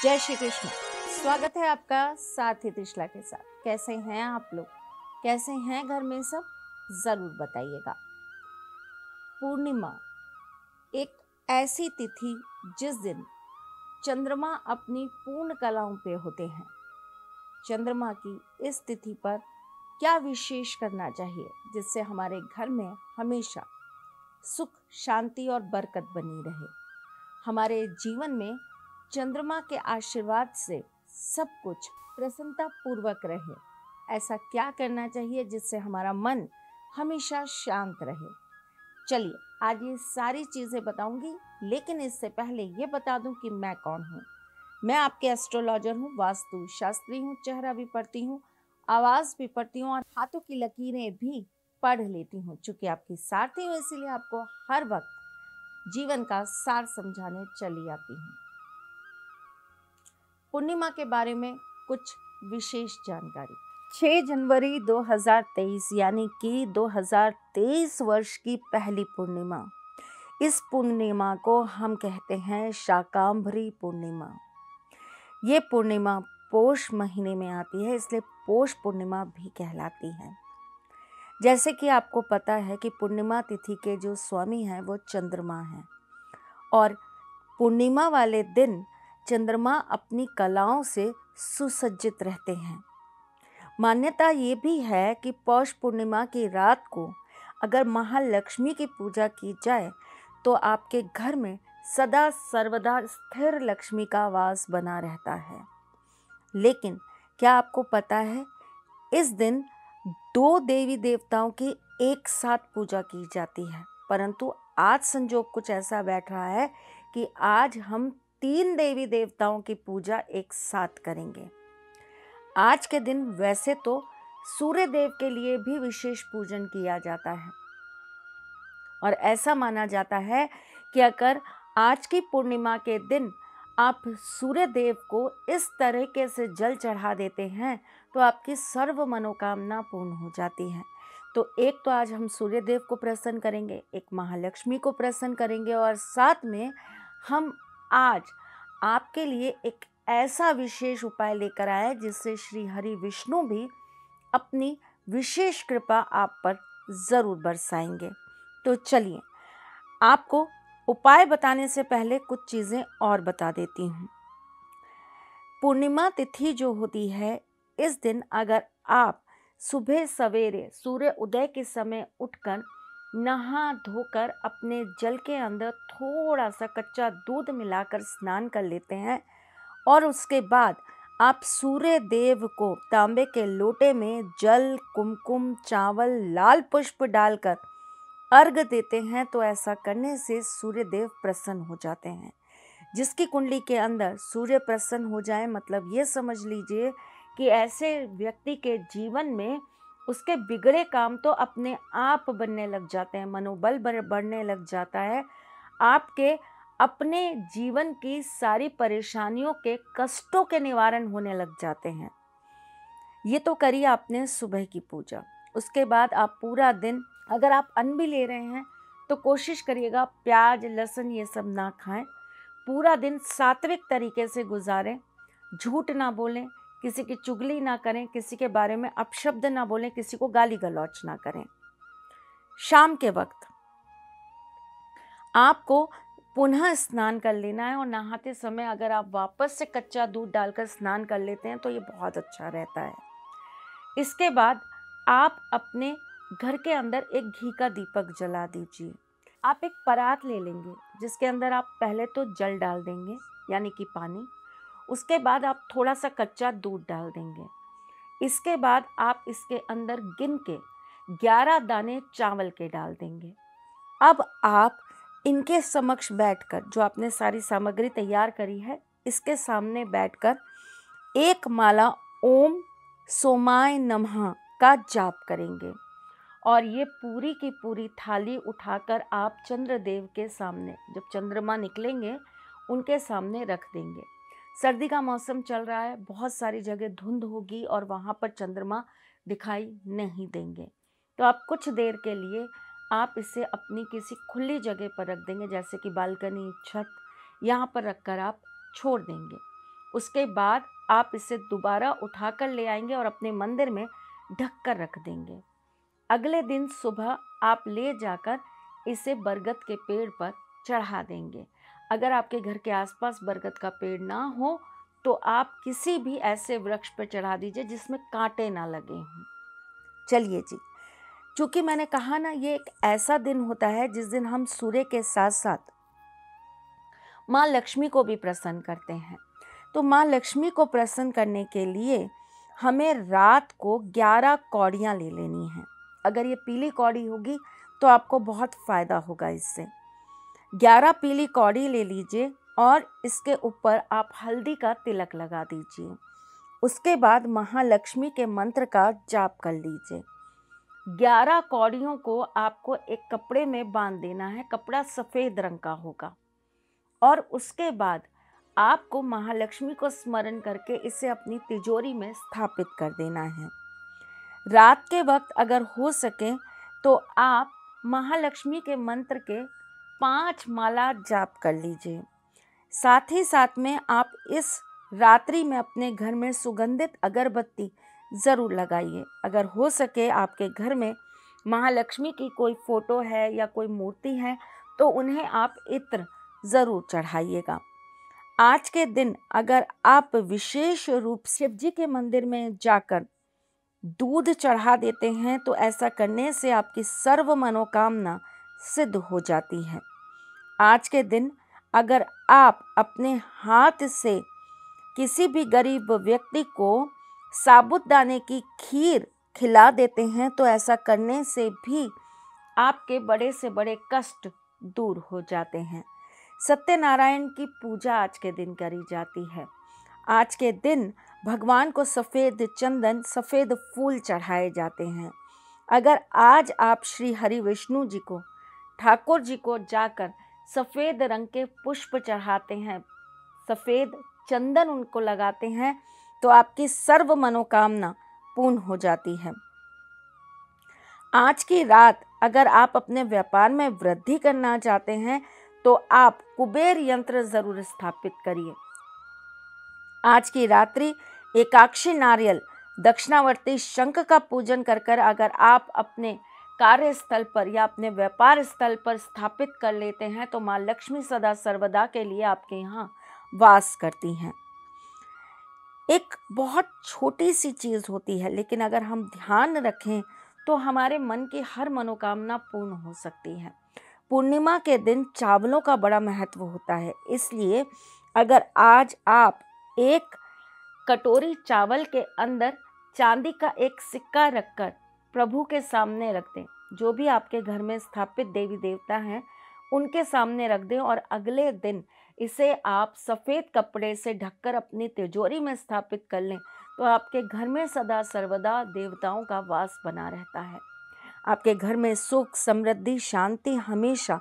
जय श्री कृष्ण। स्वागत है आपका साथी त्रिशला के साथ। कैसे हैं आप लोग? कैसे हैं घर में सब? जरूर बताइएगा। पूर्णिमा एक ऐसी तिथि जिस दिन चंद्रमा अपनी पूर्ण कलाओं पे होते हैं। चंद्रमा की इस तिथि पर क्या विशेष करना चाहिए जिससे हमारे घर में हमेशा सुख, शांति और बरकत बनी रहे। हमारे जीवन में चंद्रमा के आशीर्वाद से सब कुछ प्रसन्नता पूर्वक रहे। ऐसा क्या करना चाहिए जिससे हमारा मन हमेशा शांत रहे? चलिए आज ये सारी चीजें बताऊंगी, लेकिन इससे पहले ये बता दूं कि मैं कौन हूँ। मैं आपके एस्ट्रोलॉजर हूँ, वास्तु शास्त्री हूँ, चेहरा भी पढ़ती हूँ, आवाज भी पढ़ती हूँ और हाथों की लकीरें भी पढ़ लेती हूँ। चूंकि आपकी सारथी हूँ इसीलिए आपको हर वक्त जीवन का सार समझाने चली आती हूँ। पूर्णिमा के बारे में कुछ विशेष जानकारी। 6 जनवरी 2023 यानी कि 2023 वर्ष की पहली पूर्णिमा। इस पूर्णिमा को हम कहते हैं शाकांभरी पूर्णिमा। ये पूर्णिमा पोष महीने में आती है, इसलिए पोष पूर्णिमा भी कहलाती है। जैसे कि आपको पता है कि पूर्णिमा तिथि के जो स्वामी हैं वो चंद्रमा हैं और पूर्णिमा वाले दिन चंद्रमा अपनी कलाओं से सुसज्जित रहते हैं। मान्यता ये भी है कि पौष पूर्णिमा की रात को अगर महालक्ष्मी की पूजा की जाए तो आपके घर में सदा सर्वदा स्थिर लक्ष्मी का वास बना रहता है। लेकिन क्या आपको पता है इस दिन 2 देवी देवताओं की एक साथ पूजा की जाती है, परंतु आज संजोग कुछ ऐसा बैठ रहा है कि आज हम 3 देवी देवताओं की पूजा एक साथ करेंगे। आज के दिन वैसे तो सूर्य देव के लिए भी विशेष पूजन किया जाता है और ऐसा माना जाता है कि अगर आज की पूर्णिमा के दिन आप सूर्य देव को इस तरीके से जल चढ़ा देते हैं तो आपकी सर्व मनोकामना पूर्ण हो जाती है। तो एक तो आज हम सूर्य देव को प्रसन्न करेंगे, एक महालक्ष्मी को प्रसन्न करेंगे और साथ में हम आज आपके लिए एक ऐसा विशेष उपाय लेकर आए जिससे श्री हरि विष्णु भी अपनी विशेष कृपा आप पर जरूर बरसाएंगे। तो चलिए आपको उपाय बताने से पहले कुछ चीजें और बता देती हूँ। पूर्णिमा तिथि जो होती है इस दिन अगर आप सुबह सवेरे सूर्य उदय के समय उठकर नहा धोकर अपने जल के अंदर थोड़ा सा कच्चा दूध मिलाकर स्नान कर लेते हैं और उसके बाद आप सूर्य देव को तांबे के लोटे में जल, कुमकुम, चावल, लाल पुष्प डालकर अर्घ देते हैं तो ऐसा करने से सूर्य देव प्रसन्न हो जाते हैं। जिसकी कुंडली के अंदर सूर्य प्रसन्न हो जाए मतलब ये समझ लीजिए कि ऐसे व्यक्ति के जीवन में उसके बिगड़े काम तो अपने आप बनने लग जाते हैं, मनोबल बढ़ने लग जाता है, आपके अपने जीवन की सारी परेशानियों के कष्टों के निवारण होने लग जाते हैं। ये तो करिए आपने सुबह की पूजा। उसके बाद आप पूरा दिन अगर आप अन्न भी ले रहे हैं तो कोशिश करिएगा प्याज, लहसुन ये सब ना खाएं। पूरा दिन सात्विक तरीके से गुजारें, झूठ ना बोलें, किसी की चुगली ना करें, किसी के बारे में अपशब्द ना बोलें, किसी को गाली गलौच ना करें। शाम के वक्त आपको पुनः स्नान कर लेना है और नहाते समय अगर आप वापस से कच्चा दूध डालकर स्नान कर लेते हैं तो ये बहुत अच्छा रहता है। इसके बाद आप अपने घर के अंदर एक घी का दीपक जला दीजिए। आप एक परात ले लेंगे जिसके अंदर आप पहले तो जल डाल देंगे यानी कि पानी, उसके बाद आप थोड़ा सा कच्चा दूध डाल देंगे। इसके बाद आप इसके अंदर गिन के 11 दाने चावल के डाल देंगे। अब आप इनके समक्ष बैठकर जो आपने सारी सामग्री तैयार करी है इसके सामने बैठकर एक माला ओम सोमाय नमः का जाप करेंगे और ये पूरी की पूरी थाली उठाकर आप चंद्रदेव के सामने, जब चंद्रमा निकलेंगे उनके सामने रख देंगे। सर्दी का मौसम चल रहा है, बहुत सारी जगह धुंध होगी और वहाँ पर चंद्रमा दिखाई नहीं देंगे, तो आप कुछ देर के लिए आप इसे अपनी किसी खुली जगह पर रख देंगे, जैसे कि बालकनी, छत, यहाँ पर रखकर आप छोड़ देंगे। उसके बाद आप इसे दोबारा उठाकर ले आएंगे और अपने मंदिर में ढक कर रख देंगे। अगले दिन सुबह आप ले जाकर इसे बरगद के पेड़ पर चढ़ा देंगे। अगर आपके घर के आसपास बरगद का पेड़ ना हो तो आप किसी भी ऐसे वृक्ष पर चढ़ा दीजिए जिसमें कांटे ना लगे हों। चलिए जी, चूंकि मैंने कहा ना, ये एक ऐसा दिन होता है जिस दिन हम सूर्य के साथ साथ माँ लक्ष्मी को भी प्रसन्न करते हैं। तो माँ लक्ष्मी को प्रसन्न करने के लिए हमें रात को 11 कौड़ियाँ ले लेनी हैं। अगर ये पीली कौड़ी होगी तो आपको बहुत फ़ायदा होगा इससे। 11 पीली कौड़ी ले लीजिए और इसके ऊपर आप हल्दी का तिलक लगा दीजिए। उसके बाद महालक्ष्मी के मंत्र का जाप कर लीजिए। 11 कौड़ियों को आपको एक कपड़े में बांध देना है, कपड़ा सफ़ेद रंग का होगा। और उसके बाद आपको महालक्ष्मी को स्मरण करके इसे अपनी तिजोरी में स्थापित कर देना है। रात के वक्त अगर हो सके तो आप महालक्ष्मी के मंत्र के 5 माला जाप कर लीजिए। साथ ही साथ में आप इस रात्रि में अपने घर में सुगंधित अगरबत्ती ज़रूर लगाइए। अगर हो सके आपके घर में महालक्ष्मी की कोई फ़ोटो है या कोई मूर्ति है तो उन्हें आप इत्र ज़रूर चढ़ाइएगा। आज के दिन अगर आप विशेष रूप से शिव जी के मंदिर में जाकर दूध चढ़ा देते हैं तो ऐसा करने से आपकी सर्व मनोकामना सिद्ध हो जाती है। आज के दिन अगर आप अपने हाथ से किसी भी गरीब व्यक्ति को साबूदाने की खीर खिला देते हैं तो ऐसा करने से भी आपके बड़े से बड़े कष्ट दूर हो जाते हैं। सत्यनारायण की पूजा आज के दिन करी जाती है। आज के दिन भगवान को सफ़ेद चंदन, सफ़ेद फूल चढ़ाए जाते हैं। अगर आज आप श्री हरि विष्णु जी को, ठाकुर जी को जाकर सफ़ेद रंग के पुष्प चढ़ाते हैं, सफ़ेद चंदन उनको लगाते हैं तो आपकी सर्व मनोकामना पूर्ण हो जाती है। आज की रात अगर आप अपने व्यापार में वृद्धि करना चाहते हैं तो आप कुबेर यंत्र ज़रूर स्थापित करिए। आज की रात्रि एकाक्षी नारियल दक्षिणावर्ती शंख का पूजन कर अगर आप अपने कार्यस्थल पर या अपने व्यापार स्थल पर स्थापित कर लेते हैं तो माँ लक्ष्मी सदा सर्वदा के लिए आपके यहाँ वास करती हैं। एक बहुत छोटी सी चीज़ होती है लेकिन अगर हम ध्यान रखें तो हमारे मन की हर मनोकामना पूर्ण हो सकती है। पूर्णिमा के दिन चावलों का बड़ा महत्व होता है, इसलिए अगर आज आप एक कटोरी चावल के अंदर चांदी का एक सिक्का रखकर प्रभु के सामने रख दें, जो भी आपके घर में स्थापित देवी देवता हैं उनके सामने रख दें और अगले दिन इसे आप सफ़ेद कपड़े से ढककर अपनी तिजोरी में स्थापित कर लें तो आपके घर में सदा सर्वदा देवताओं का वास बना रहता है। आपके घर में सुख, समृद्धि, शांति हमेशा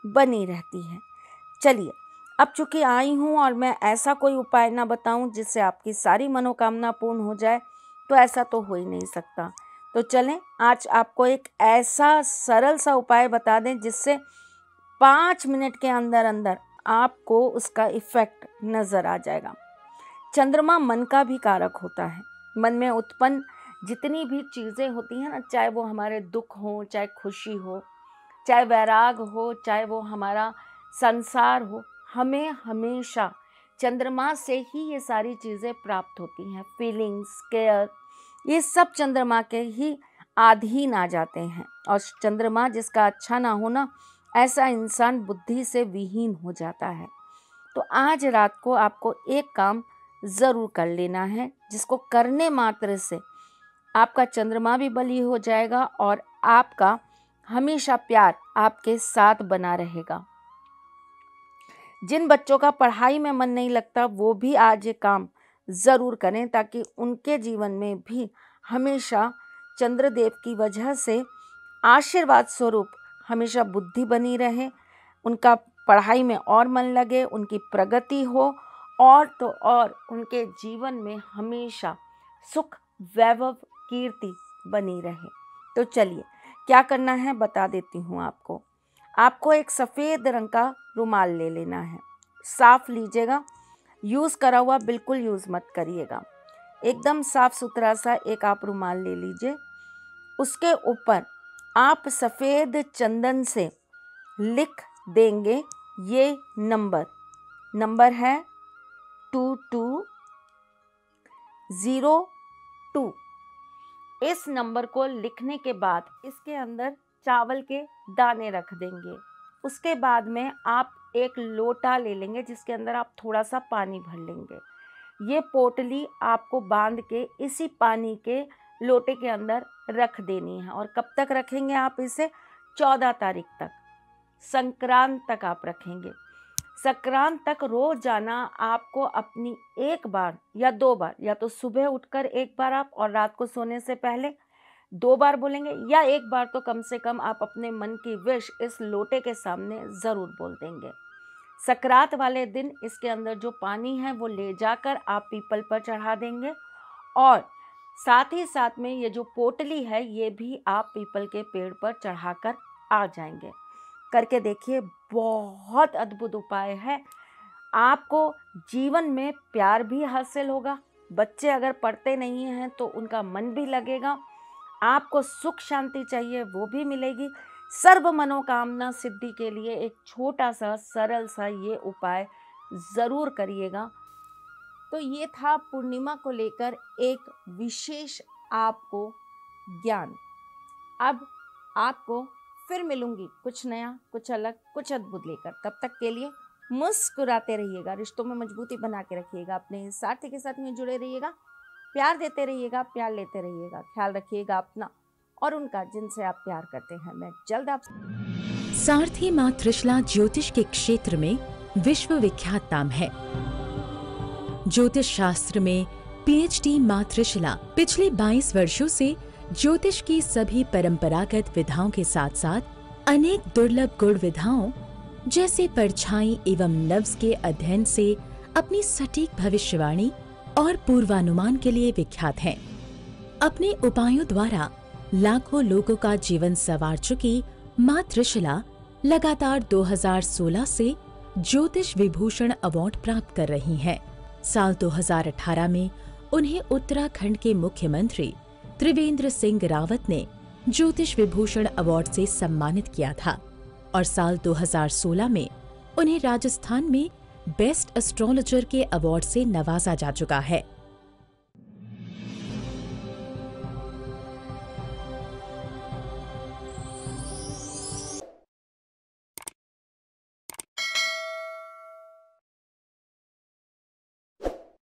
बनी रहती है। चलिए, अब चूँकि आई हूँ और मैं ऐसा कोई उपाय ना बताऊँ जिससे आपकी सारी मनोकामना पूर्ण हो जाए, तो ऐसा तो हो ही नहीं सकता। तो चलें, आज आपको एक ऐसा सरल सा उपाय बता दें जिससे 5 मिनट के अंदर अंदर आपको उसका इफ़ेक्ट नज़र आ जाएगा। चंद्रमा मन का भी कारक होता है। मन में उत्पन्न जितनी भी चीज़ें होती हैं ना, चाहे वो हमारे दुख हो, चाहे खुशी हो, चाहे वैराग हो, चाहे वो हमारा संसार हो, हमें हमेशा चंद्रमा से ही ये सारी चीज़ें प्राप्त होती हैं। फीलिंग्स, केयर, ये सब चंद्रमा के ही अधीन आ जाते हैं। और चंद्रमा जिसका अच्छा ना होना, ऐसा इंसान बुद्धि से विहीन हो जाता है। तो आज रात को आपको एक काम ज़रूर कर लेना है जिसको करने मात्र से आपका चंद्रमा भी बली हो जाएगा और आपका हमेशा प्यार आपके साथ बना रहेगा। जिन बच्चों का पढ़ाई में मन नहीं लगता वो भी आज ये काम ज़रूर करें ताकि उनके जीवन में भी हमेशा चंद्रदेव की वजह से आशीर्वाद स्वरूप हमेशा बुद्धि बनी रहे, उनका पढ़ाई में और मन लगे, उनकी प्रगति हो और तो और उनके जीवन में हमेशा सुख, वैभव, कीर्ति बनी रहे। तो चलिए, क्या करना है बता देती हूँ आपको। आपको एक सफ़ेद रंग का रुमाल ले लेना है, साफ लीजिएगा, यूज़ करा हुआ बिल्कुल यूज़ मत करिएगा। एकदम साफ सुथरा सा एक आप रुमाल ले लीजिए, उसके ऊपर आप सफ़ेद चंदन से लिख देंगे ये नंबर है 2202। इस नंबर को लिखने के बाद इसके अंदर चावल के दाने रख देंगे। उसके बाद में आप एक लोटा ले लेंगे जिसके अंदर आप थोड़ा सा पानी भर लेंगे। ये पोटली आपको बांध के इसी पानी के लोटे के अंदर रख देनी है। और कब तक रखेंगे आप इसे? 14 तारीख तक, संक्रांत तक आप रखेंगे। संक्रांत तक रोजाना आपको अपनी एक बार या 2 बार, या तो सुबह उठकर एक बार आप और रात को सोने से पहले 2 बार बोलेंगे, या एक बार तो कम से कम आप अपने मन की विश इस लोटे के सामने ज़रूर बोल देंगे। संक्रांत वाले दिन इसके अंदर जो पानी है वो ले जाकर आप पीपल पर चढ़ा देंगे, और साथ ही साथ में ये जो पोटली है ये भी आप पीपल के पेड़ पर चढ़ाकर आ जाएंगे। करके देखिए, बहुत अद्भुत उपाय है। आपको जीवन में प्यार भी हासिल होगा। बच्चे अगर पढ़ते नहीं हैं तो उनका मन भी लगेगा। आपको सुख शांति चाहिए वो भी मिलेगी। सर्व मनोकामना सिद्धि के लिए एक छोटा सा सरल सा ये उपाय ज़रूर करिएगा। तो ये था पूर्णिमा को लेकर एक विशेष आपको ज्ञान। अब आपको फिर मिलूंगी कुछ नया, कुछ अलग, कुछ अद्भुत लेकर। तब तक के लिए मुस्कुराते रहिएगा, रिश्तों में मजबूती बना के रखिएगा, अपने साथी के साथ में जुड़े रहिएगा, प्यार देते रहिएगा, प्यार लेते रहिएगा। ख्याल रखिएगा अपना और उनका जिनसे आप प्यार करते हैं। मैं जल्द आप सारथी मां त्रिशला ज्योतिष के क्षेत्र में विश्व विख्यात नाम है। ज्योतिष शास्त्र में पीएचडी मां त्रिशला पिछले 22 वर्षों से ज्योतिष की सभी परंपरागत विधाओं के साथ साथ अनेक दुर्लभ गुण विधाओं जैसे परछाई एवं नव्स के अध्ययन से अपनी सटीक भविष्यवाणी और पूर्वानुमान के लिए विख्यात हैं। अपने उपायों द्वारा लाखों लोगों का जीवन संवार चुकी मां त्रिशला लगातार 2016 से ज्योतिष विभूषण अवार्ड प्राप्त कर रही हैं। साल 2018 में उन्हें उत्तराखंड के मुख्यमंत्री त्रिवेंद्र सिंह रावत ने ज्योतिष विभूषण अवार्ड से सम्मानित किया था, और साल 2016 में उन्हें राजस्थान में बेस्ट एस्ट्रोलॉजर के अवार्ड से नवाजा जा चुका है।